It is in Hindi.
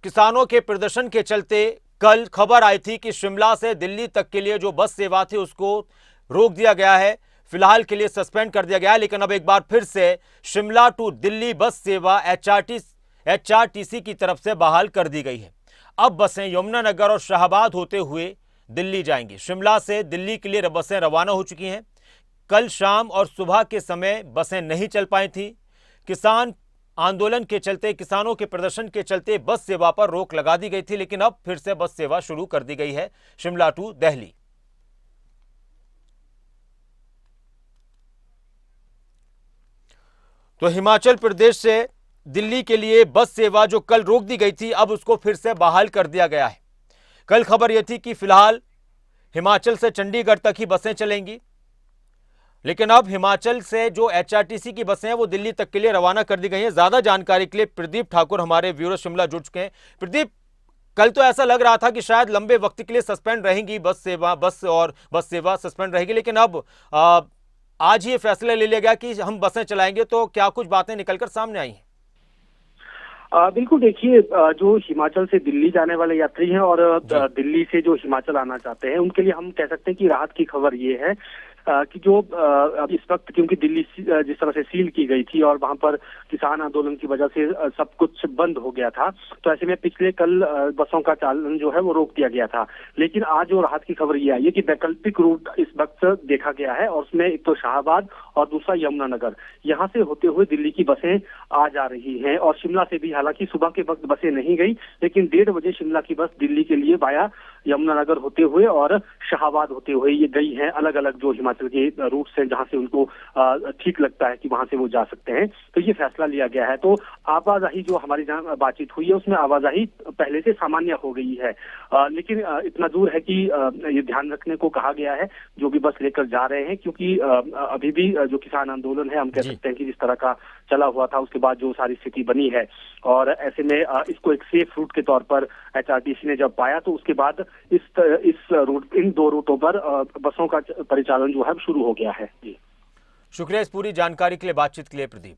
किसानों के प्रदर्शन के चलते कल खबर आई थी कि शिमला से दिल्ली तक के लिए जो बस सेवा थी उसको रोक दिया गया है, फिलहाल के लिए सस्पेंड कर दिया गया है। लेकिन अब एक बार फिर से शिमला टू दिल्ली बस सेवा एचआरटीसी की तरफ से बहाल कर दी गई है। अब बसें यमुनानगर और शाहबाद होते हुए दिल्ली जाएंगी। शिमला से दिल्ली के लिए बसें रवाना हो चुकी हैं। कल शाम और सुबह के समय बसें नहीं चल पाई थी। किसान आंदोलन के चलते, किसानों के प्रदर्शन के चलते बस सेवा पर रोक लगा दी गई थी, लेकिन अब फिर से बस सेवा शुरू कर दी गई है शिमला टू दिल्ली। तो हिमाचल प्रदेश से दिल्ली के लिए बस सेवा जो कल रोक दी गई थी, अब उसको फिर से बहाल कर दिया गया है। कल खबर यह थी कि फिलहाल हिमाचल से चंडीगढ़ तक ही बसें चलेंगी, लेकिन अब हिमाचल से जो एचआरटीसी की बसें हैं वो दिल्ली तक के लिए रवाना कर दी गई हैं। ज्यादा जानकारी के लिए प्रदीप ठाकुर हमारे ब्यूरो शिमला जुड़ चुके हैं। प्रदीप, कल तो ऐसा लग रहा था कि शायद लंबे वक्त के लिए सस्पेंड रहेंगी बस सेवा सस्पेंड रहेगी, लेकिन अब आज ही ये फैसला ले लिया गया कि हम बसें चलाएंगे। तो क्या कुछ बातें निकलकर सामने आई हैं? बिल्कुल, देखिए, जो हिमाचल से दिल्ली जाने वाले यात्री हैं और दिल्ली से जो हिमाचल आना चाहते हैं उनके लिए हम कह सकते हैं कि राहत की खबर ये है कि जो अब इस वक्त क्योंकि दिल्ली जिस तरह से सील की गई थी और वहां पर किसान आंदोलन की वजह से सब कुछ बंद हो गया था, तो ऐसे में पिछले कल बसों का चालन जो है वो रोक दिया गया था। लेकिन आज जो राहत की खबर ये आई है कि वैकल्पिक रूट इस वक्त देखा गया है और उसमें एक तो शाहबाद और दूसरा यमुनानगर, यहाँ से होते हुए दिल्ली की बसें आ जा रही हैं। और शिमला से भी हालांकि सुबह के वक्त बसें नहीं गई, लेकिन 1:30 बजे शिमला की बस दिल्ली के लिए वाया यमुनानगर होते हुए और शाहबाद होते हुए ये गई हैं। अलग अलग जो हिमाचल के रूट से जहां से उनको ठीक लगता है कि वहां से वो जा सकते हैं, तो ये फैसला लिया गया है। तो आवाजाही जो हमारी जहां बातचीत हुई है उसमें आवाजाही पहले से सामान्य हो गई है, लेकिन इतना दूर है कि ये ध्यान रखने को कहा गया है जो भी बस लेकर जा रहे हैं, क्योंकि अभी भी जो किसान आंदोलन है हम कह सकते हैं कि जिस तरह का चला हुआ था उसके बाद जो सारी स्थिति बनी है, और ऐसे में इसको एक सेफ रूट के तौर पर एचआरटीसी ने जब पाया तो उसके बाद इन 2 रूटों पर बसों का परिचालन जो है शुरू हो गया है। जी, शुक्रिया इस पूरी जानकारी के लिए, बातचीत के लिए प्रदीप।